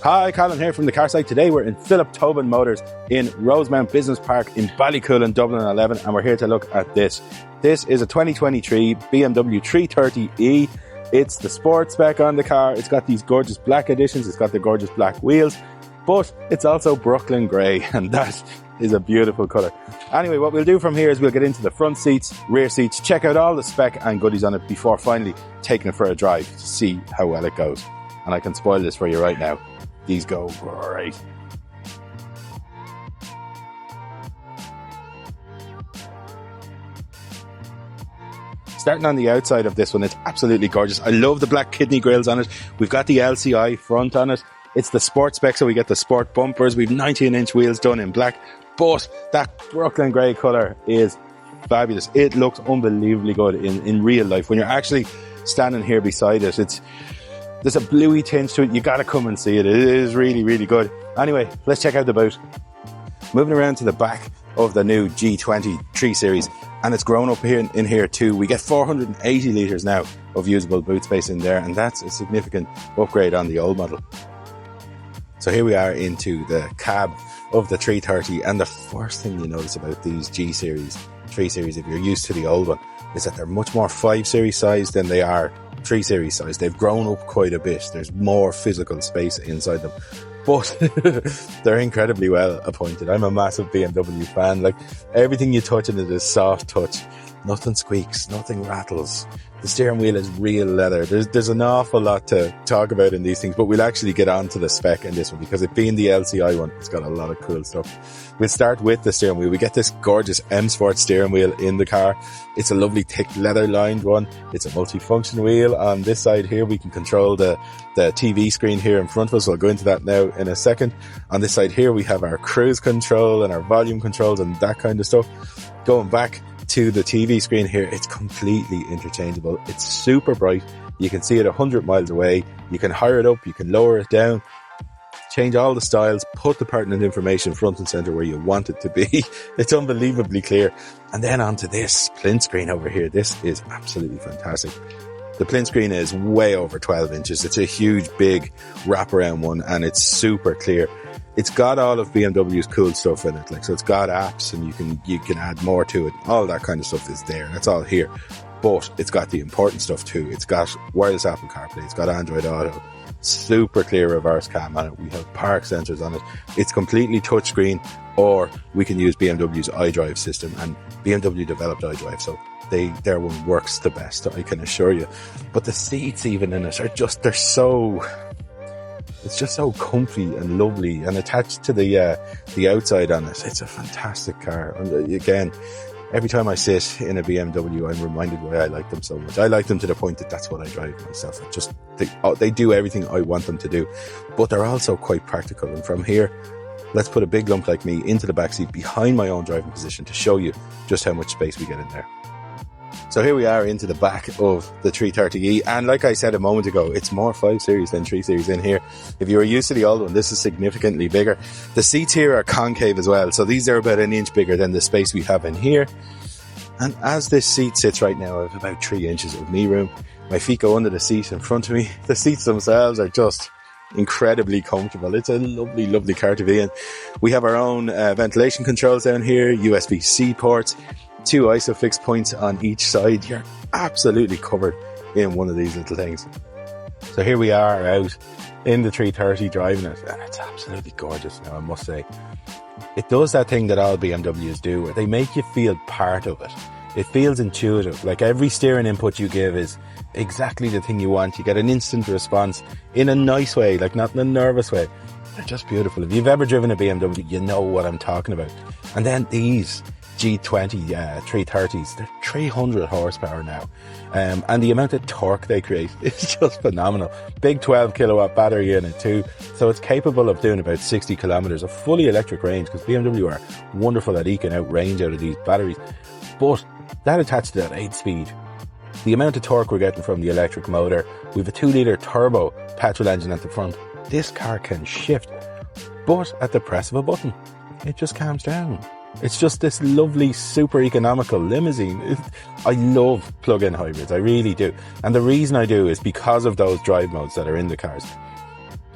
Hi, Colin here from the car site. Today we're in Philip Tobin Motors in Rosemount Business Park in Ballycool in Dublin 11, and we're here to look at this. This is a 2023 BMW 330e. It's the sport spec on the car. It's got these gorgeous black additions. It's got the gorgeous black wheels, but it's also Brooklyn grey, and that is a beautiful colour. Anyway, what we'll do from here is we'll get into the front seats, rear seats, check out all the spec and goodies on it before finally taking it for a drive to see how well it goes. And I can spoil this for you right now. These go great. Starting on the outside of this one, it's absolutely gorgeous. I love the black kidney grills on it. We've got the LCI front on it. It's the sport spec, so we get the sport bumpers. We've 19-inch wheels done in black, but that Brooklyn grey colour is fabulous. It looks unbelievably good in real life. When you're actually standing here beside it, there's a bluey tinge to it. You got to come and see it. It is really, really good. Anyway, let's check out the boot. Moving around to the back of the new G20 3 Series, and it's grown up here in here too. We get 480 litres now of usable boot space in there, and that's a significant upgrade on the old model. So here we are into the cab of the 330, and the first thing you notice about these G Series, 3 Series, if you're used to the old one, is that they're much more 5 Series size than they are 3 Series size. They've grown up quite a bit. There's more physical space inside them, but they're incredibly well appointed. I'm a massive BMW fan. Like, everything you touch in it is soft touch. Nothing squeaks, nothing rattles. The steering wheel is real leather. There's an awful lot to talk about in these things, but we'll actually get on to the spec in this one, because it being the LCI one, it's got a lot of cool stuff. We'll start with the steering wheel. We get this gorgeous M Sport steering wheel in the car. It's a lovely thick leather lined one. It's a multi-function wheel. On this side here, we can control the TV screen here in front of us. I'll go into that now in a second. On this side here, we have our cruise control and our volume controls and that kind of stuff. Going back to the TV screen here, it's completely interchangeable. It's super bright. You can see it 100 miles away. You can higher it up, you can lower it down, change all the styles, put the pertinent information front and center where you want it to be. It's unbelievably clear. And then onto this plinth screen over here. This is absolutely fantastic. The plinth screen is way over 12 inches. It's a huge, big wraparound one, and it's super clear. It's got all of BMW's cool stuff in it. Like, so it's got apps, and you can add more to it. All that kind of stuff is there. That's all here. But it's got the important stuff too. It's got wireless Apple CarPlay. It's got Android Auto. Super clear reverse cam on it. We have park sensors on it. It's completely touchscreen, or we can use BMW's iDrive system, and BMW developed iDrive, so their one works the best, I can assure you. But the seats even in it it's just so comfy and lovely, and attached to the outside on it, it's a fantastic car. And again, every time I sit in a BMW, I'm reminded why I like them so much. I like them to the point that that's what I drive myself. They do everything I want them to do, but they're also quite practical. And from here, let's put a big lump like me into the backseat behind my own driving position to show you just how much space we get in there. So here we are into the back of the 330e, and like I said a moment ago, it's more 5 Series than 3 Series in here. If you were used to the old one, this is significantly bigger. The seats here are concave as well, so these are about an inch bigger than the space we have in here. And as this seat sits right now, I have about 3 inches of knee room. My feet go under the seat in front of me. The seats themselves are just incredibly comfortable. It's a lovely, lovely car to be in. We have our own ventilation controls down here, USB-C ports, 2 ISOFIX points on each side. You're absolutely covered in one of these little things. So here we are out in the 330 driving it, and it's absolutely gorgeous now, I must say. It does that thing that all BMWs do, where they make you feel part of it. It feels intuitive. Like, every steering input you give is exactly the thing you want. You get an instant response in a nice way, like not in a nervous way. They're just beautiful. If you've ever driven a BMW, you know what I'm talking about. And then these G20 330s, they're 300 horsepower now, and the amount of torque they create is just phenomenal. Big 12 kilowatt battery in it too, so it's capable of doing about 60 kilometers of fully electric range, because BMW are wonderful at eking out range out of these batteries. But that attached to that 8-speed, the amount of torque we're getting from the electric motor, we have a 2-litre turbo petrol engine at the front. This car can shift, but at the press of a button, it just calms down. It's just this lovely, super economical limousine. I love plug-in hybrids, I really do. And the reason I do is because of those drive modes that are in the cars.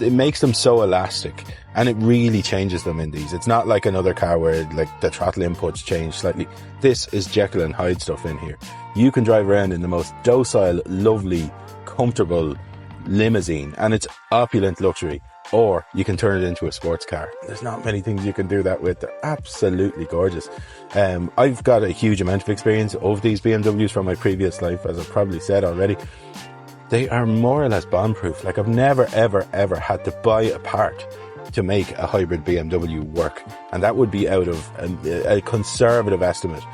it makes them so elastic, and it really changes them in these. It's not like another car where like the throttle inputs change slightly. This is Jekyll and Hyde stuff in here. You can drive around in the most docile, lovely, comfortable limousine, and it's opulent luxury, or you can turn it into a sports car. There's not many things you can do that with. They're absolutely gorgeous. I've got a huge amount of experience of these BMWs from my previous life, as I've probably said already. They are more or less bomb-proof. Like, I've never, ever, ever had to buy a part to make a hybrid BMW work. And that would be out of a conservative estimate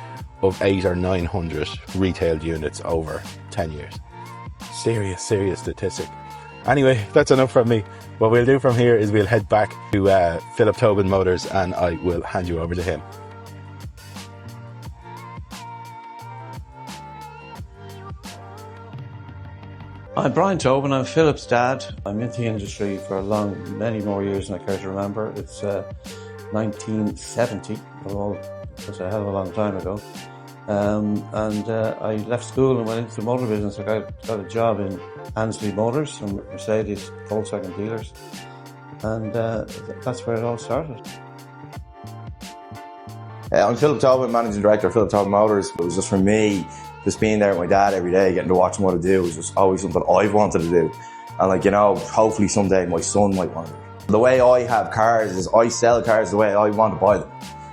of 800 or 900 retailed units over 10 years. Serious statistic. Anyway, that's enough from me. What we'll do from here is we'll head back to Philip Tobin Motors, and I will hand you over to him. I'm Brian Tobin, I'm Philip's dad. I'm in the industry for many more years than I care to remember. It's 1970, that's a hell of a long time ago. I left school and went into the motor business. I got a job in Ansley Motors and Mercedes Volkswagen dealers, and that's where it all started. I'm Philip Tobin, Managing Director of Philip Tobin Motors. It was just for me, just being there with my dad every day, getting to watch him what I do, was just always something I've wanted to do. And like, you know, hopefully someday my son might want it. The way I have cars is I sell cars the way I want to buy them.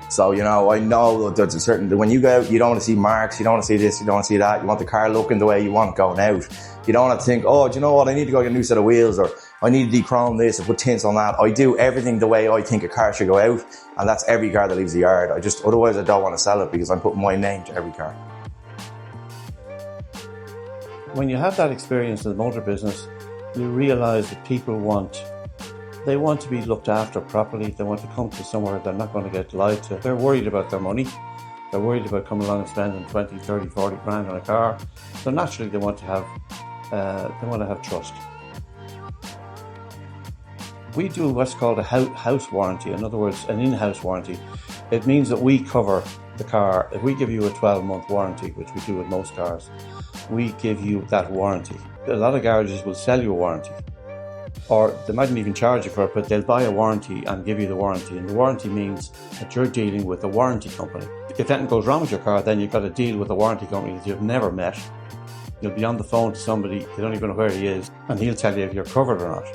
So, you know, I know that there's a certain, when you go out, you don't want to see marks, you don't want to see this, you don't want to see that. You want the car looking the way you want it going out. You don't want to think, oh, do you know what, I need to go get a new set of wheels, or I need to de-chrome this or put tints on that. I do everything the way I think a car should go out, and that's every car that leaves the yard. Otherwise I don't want to sell it, because I'm putting my name to every car. When you have that experience in the motor business, you realise that people want to be looked after properly. They want to come to somewhere they're not going to get lied to. They're worried about their money. They're worried about coming along and spending 20, 30, 40 grand on a car. So naturally they want to have trust. We do what's called a house warranty. In other words, an in-house warranty. It means that we cover the car. If we give you a 12-month warranty, which we do with most cars, we give you that warranty. A lot of garages will sell you a warranty, or they mightn't even charge you for it, but they'll buy a warranty and give you the warranty. And the warranty means that you're dealing with a warranty company. If anything goes wrong with your car, then you've got to deal with a warranty company that you've never met. You'll be on the phone to somebody, you don't even know where he is, and he'll tell you if you're covered or not.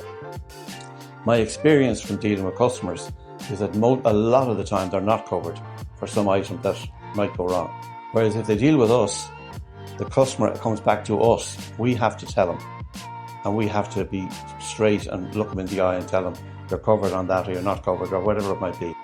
My experience from dealing with customers is that a lot of the time they're not covered for some item that might go wrong. Whereas if they deal with us, the customer comes back to us. We have to tell them, and we have to be straight and look them in the eye and tell them you're covered on that, or you're not covered, or whatever it might be.